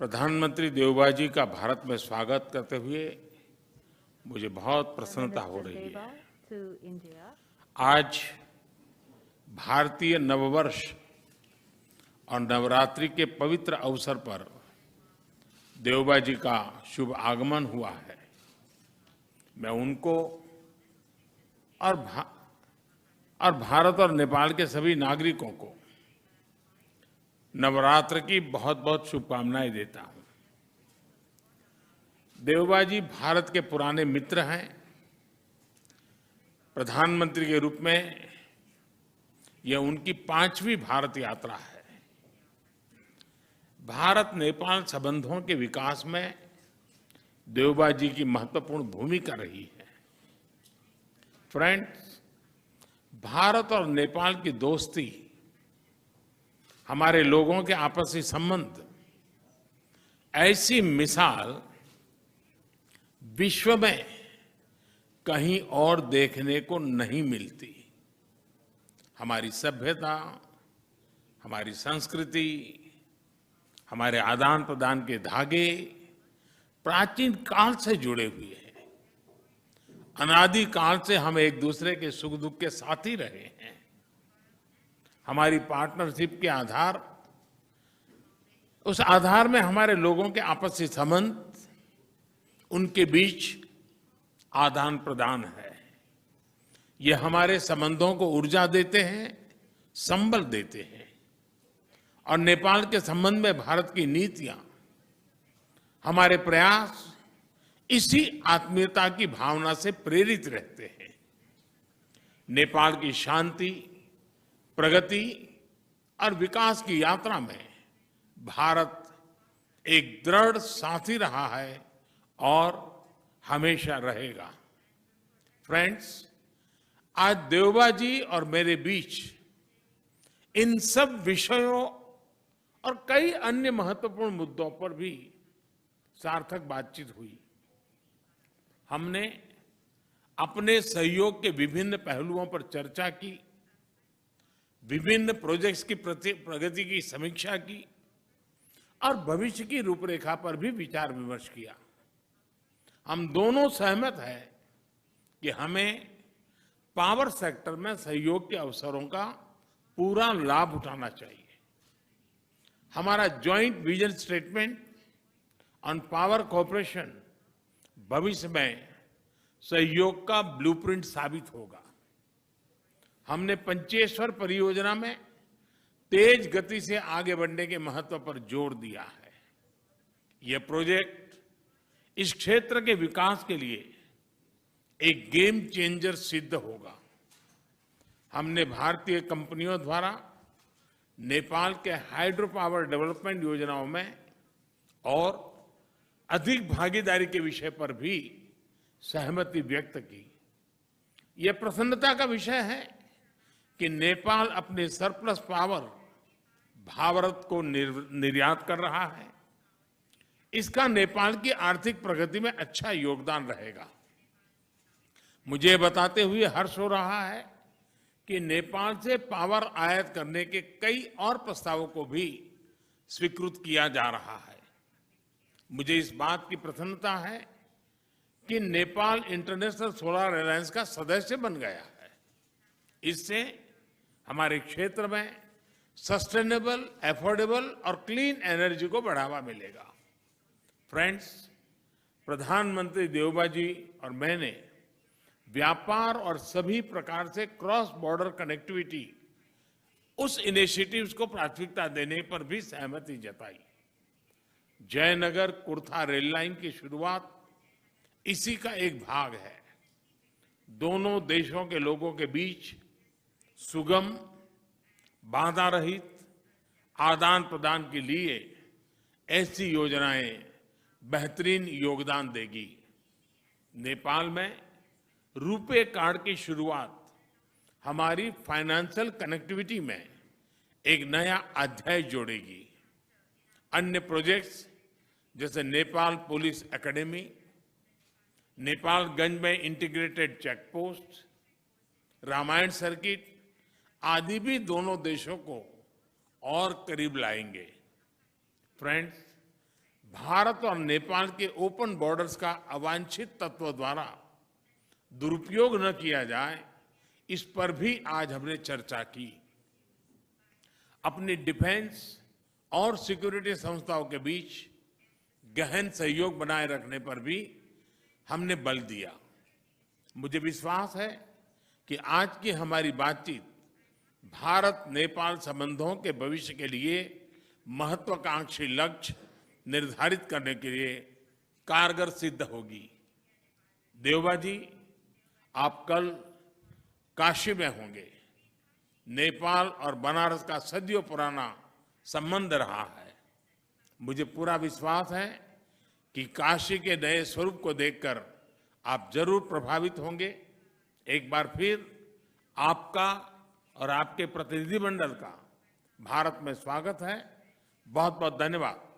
प्रधानमंत्री देवबा जी का भारत में स्वागत करते हुए मुझे बहुत प्रसन्नता हो रही है। आज भारतीय नववर्ष और नवरात्रि के पवित्र अवसर पर देवबा जी का शुभ आगमन हुआ है। मैं उनको और भारत और नेपाल के सभी नागरिकों को नवरात्र की बहुत बहुत शुभकामनाएं देता हूं। देवबा जी भारत के पुराने मित्र हैं। प्रधानमंत्री के रूप में यह उनकी 5वीं भारत यात्रा है। भारत नेपाल संबंधों के विकास में देवबा जी की महत्वपूर्ण भूमिका रही है। फ्रेंड्स, भारत और नेपाल की दोस्ती, हमारे लोगों के आपसी संबंध, ऐसी मिसाल विश्व में कहीं और देखने को नहीं मिलती। हमारी सभ्यता, हमारी संस्कृति, हमारे आदान प्रदान के धागे प्राचीन काल से जुड़े हुए हैं। अनादि काल से हम एक दूसरे के सुख दुख के साथी रहे हैं। हमारी पार्टनरशिप के उस आधार में हमारे लोगों के आपसी संबंध, उनके बीच आदान प्रदान है। ये हमारे संबंधों को ऊर्जा देते हैं, संबल देते हैं। और नेपाल के संबंध में भारत की नीतियां, हमारे प्रयास इसी आत्मीयता की भावना से प्रेरित रहते हैं। नेपाल की शांति, प्रगति और विकास की यात्रा में भारत एक दृढ़ साथी रहा है और हमेशा रहेगा। फ्रेंड्स, आज देवबा जी और मेरे बीच इन सब विषयों और कई अन्य महत्वपूर्ण मुद्दों पर भी सार्थक बातचीत हुई। हमने अपने सहयोग के विभिन्न पहलुओं पर चर्चा की, विभिन्न प्रोजेक्ट्स की प्रगति की समीक्षा की और भविष्य की रूपरेखा पर भी विचार विमर्श किया। हम दोनों सहमत हैं कि हमें पावर सेक्टर में सहयोग के अवसरों का पूरा लाभ उठाना चाहिए। हमारा joint vision statement on power cooperation भविष्य में सहयोग का ब्लूप्रिंट साबित होगा। हमने पंचेश्वर परियोजना में तेज गति से आगे बढ़ने के महत्व पर जोर दिया है। यह प्रोजेक्ट इस क्षेत्र के विकास के लिए एक गेम चेंजर सिद्ध होगा। हमने भारतीय कंपनियों द्वारा नेपाल के हाइड्रो पावर डेवलपमेंट योजनाओं में और अधिक भागीदारी के विषय पर भी सहमति व्यक्त की। यह प्रसन्नता का विषय है कि नेपाल अपने सरप्लस पावर भारत को निर्यात कर रहा है। इसका नेपाल की आर्थिक प्रगति में अच्छा योगदान रहेगा। मुझे बताते हुए हर्ष हो रहा है कि नेपाल से पावर आयात करने के कई और प्रस्तावों को भी स्वीकृत किया जा रहा है। मुझे इस बात की प्रसन्नता है कि नेपाल इंटरनेशनल सोलर अलायंस का सदस्य बन गया है। इससे हमारे क्षेत्र में सस्टेनेबल, एफोर्डेबल और क्लीन एनर्जी को बढ़ावा मिलेगा। फ्रेंड्स, प्रधानमंत्री देवबा जी और मैंने व्यापार और सभी प्रकार से क्रॉस बॉर्डर कनेक्टिविटी, उस इनिशिएटिव्स को प्राथमिकता देने पर भी सहमति जताई। जयनगर कुर्था रेल लाइन की शुरुआत इसी का एक भाग है। दोनों देशों के लोगों के बीच सुगम, बाधा रहित आदान प्रदान के लिए ऐसी योजनाएं बेहतरीन योगदान देगी। नेपाल में रुपे कार्ड की शुरुआत हमारी फाइनेंशियल कनेक्टिविटी में एक नया अध्याय जोड़ेगी। अन्य प्रोजेक्ट्स जैसे नेपाल पुलिस एकेडमी, नेपालगंज में integrated check post, Ramayana circuit आदि भी दोनों देशों को और करीब लाएंगे। फ्रेंड्स, भारत और नेपाल के ओपन बॉर्डर्स का अवांछित तत्व द्वारा दुरुपयोग न किया जाए, इस पर भी आज हमने चर्चा की। अपनी डिफेंस और सिक्योरिटी संस्थाओं के बीच गहन सहयोग बनाए रखने पर भी हमने बल दिया। मुझे विश्वास है कि आज की हमारी बातचीत भारत नेपाल संबंधों के भविष्य के लिए महत्वाकांक्षी लक्ष्य निर्धारित करने के लिए कारगर सिद्ध होगी। देवबा जी, आप कल काशी में होंगे। नेपाल और बनारस का सदियों पुराना संबंध रहा है। मुझे पूरा विश्वास है कि काशी के नए स्वरूप को देखकर आप जरूर प्रभावित होंगे। एक बार फिर आपका और आपके प्रतिनिधिमंडल का भारत में स्वागत है। बहुत बहुत धन्यवाद।